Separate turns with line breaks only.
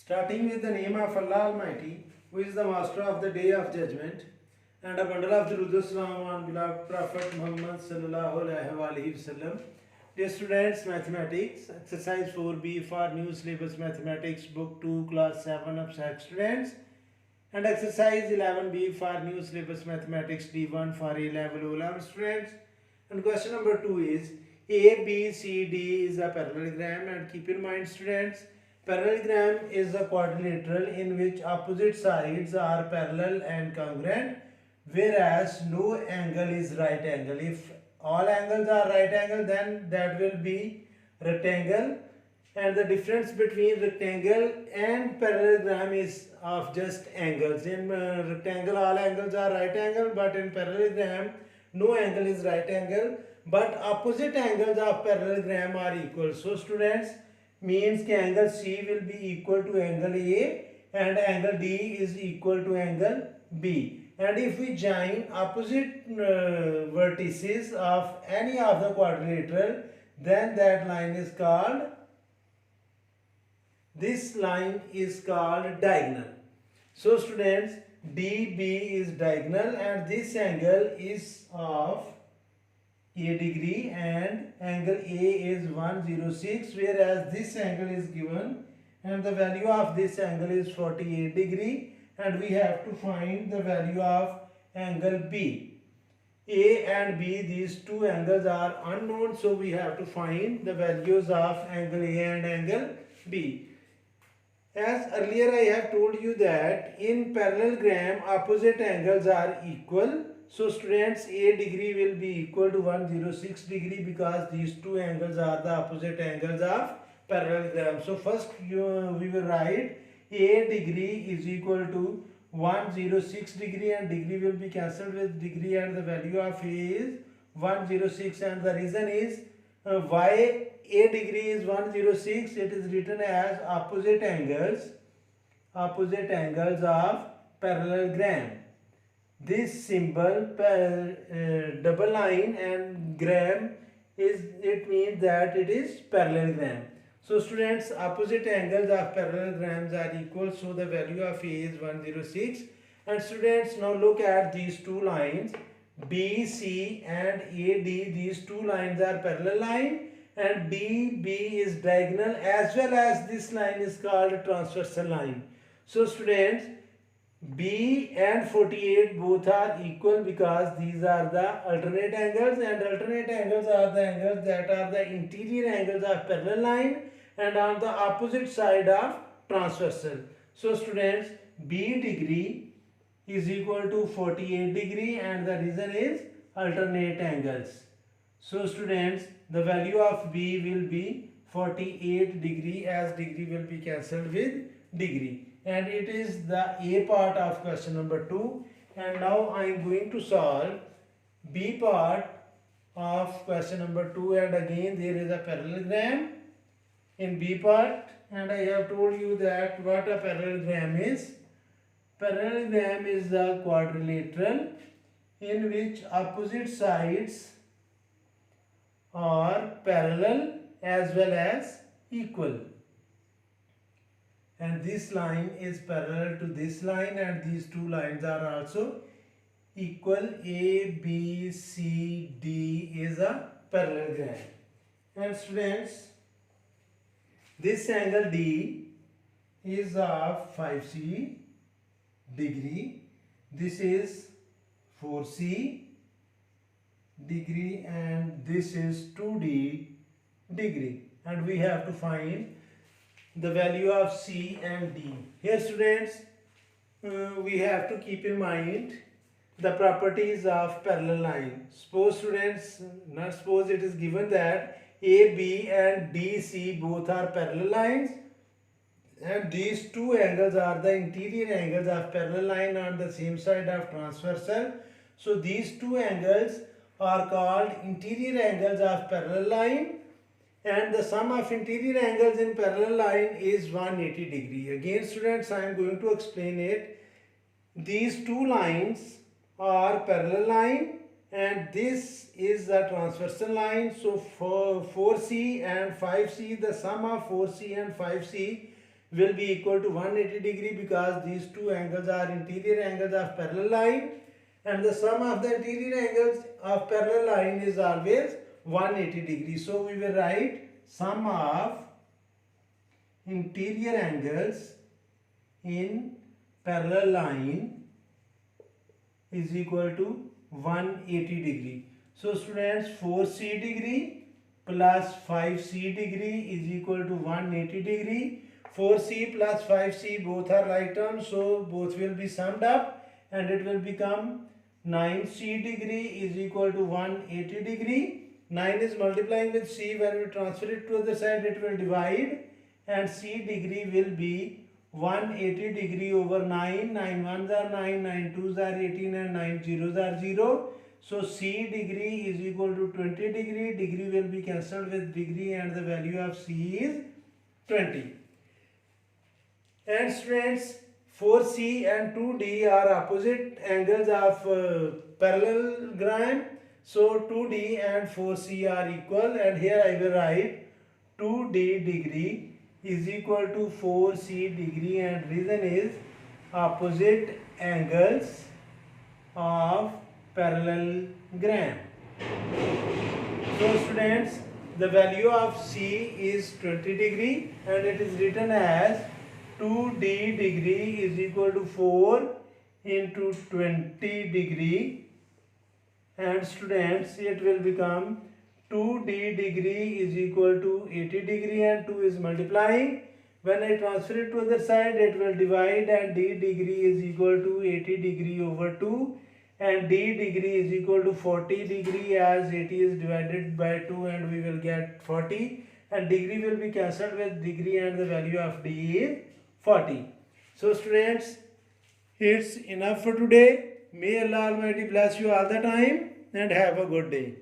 Starting with the name of Allah Almighty, who is the master of the day of judgment, and a bundle of Jerusalem on beloved Prophet Muhammad sallallahu alaihi wasallam. Dear students, mathematics, exercise 4B for new syllabus mathematics, book 2, class 7 of SAC students, and exercise 11B for new syllabus mathematics D1 for A level O-level students. And question number 2 is A, B, C, D is a parallelogram, and keep in mind students, parallelogram is a quadrilateral in which opposite sides are parallel and congruent, whereas no angle is right angle. If all angles are right angle, then that will be rectangle, and the difference between rectangle and parallelogram is of just angles. In rectangle all angles are right angle, but in parallelogram no angle is right angle, but opposite angles of parallelogram are equal. So students, means कि angle C will be equal to angle A and angle D is equal to angle B. And if we join opposite vertices of any of the quadrilateral, then that line is called, this line is called diagonal. So students, DB is diagonal and this angle is of A degree and angle A is 106, whereas this angle is given and the value of this angle is 48 degree, and we have to find the value of angle B. A and B, these two angles are unknown, so we have to find the values of angle A and angle B. As earlier I have told you that in parallelogram opposite angles are equal. So students, A degree will be equal to 106 degree because these two angles are the opposite angles of parallelogram. So first we will write A degree is equal to 106 degree, and degree will be cancelled with degree, and the value of A is 106, and the reason is why A degree is 106. It is written as opposite angles of parallelogram. This symbol double line and gram is, it means that it is parallelogram. So students, opposite angles of parallelograms are equal, so the value of A is 106. And students, now look at these two lines BC and AD. These two lines are parallel line and DB is diagonal, as well as this line is called transversal line. So students, B and 48 both are equal because these are the alternate angles, and alternate angles are the angles that are the interior angles of parallel line and on the opposite side of transversal. So students, B degree is equal to 48 degree, and the reason is alternate angles. So students, the value of B will be 48 degree, as degree will be cancelled with degree. And it is the A part of question number 2. And now I am going to solve B part of question number 2, and again there is a parallelogram in B part, and I have told you that what a parallelogram is. Parallelogram is a quadrilateral in which opposite sides are parallel as well as equal. And this line is parallel to this line, and these two lines are also equal. A, B, C, D is a parallelogram. And students, this angle D is of 5C degree. This is 4C degree, and this is 2D degree. And we have to find the value of C and D. Here students, we have to keep in mind the properties of parallel line. Suppose students, not suppose, it is given that A, B and D, C both are parallel lines, and these two angles are the interior angles of parallel line on the same side of transversal. So these two angles are called interior angles of parallel line, and the sum of interior angles in parallel line is 180 degree. Again students, I am going to explain it. These two lines are parallel line and this is the transversal line. So for 4C and 5C, the sum of 4C and 5C will be equal to 180 degree, because these two angles are interior angles of parallel line, and the sum of the interior angles of parallel line is always 180 degree. So we will write sum of interior angles in parallel line is equal to 180 degree. So students, 4c degree plus 5c degree is equal to 180 degree. 4c plus 5c both are like terms, so both will be summed up and it will become 9c degree is equal to 180 degree. 9 is multiplying with c, when we transfer it to the other side it will divide, and c degree will be 180 degree over 9. 9 ones are 9, 9 twos are 18 and 9 zeros are 0. So c degree is equal to 20 degree. Degree will be cancelled with degree and the value of c is 20. And students, 4c and 2d are opposite angles of parallelogram. So 2d and 4c are equal, and here I will write 2d degree is equal to 4c degree, and reason is opposite angles of parallelogram. So students, the value of c is 20 degree and it is written as 2d degree is equal to 4 into 20 degree, and students, it will become 2d degree is equal to 80 degree, and 2 is multiplying. When I transfer it to other side, it will divide, and d degree is equal to 80 degree over 2, and d degree is equal to 40 degree, as 80 is divided by 2 and we will get 40, and degree will be cancelled with degree and the value of d is 40. So students, it's enough for today. May Allah Almighty bless you all the time and have a good day.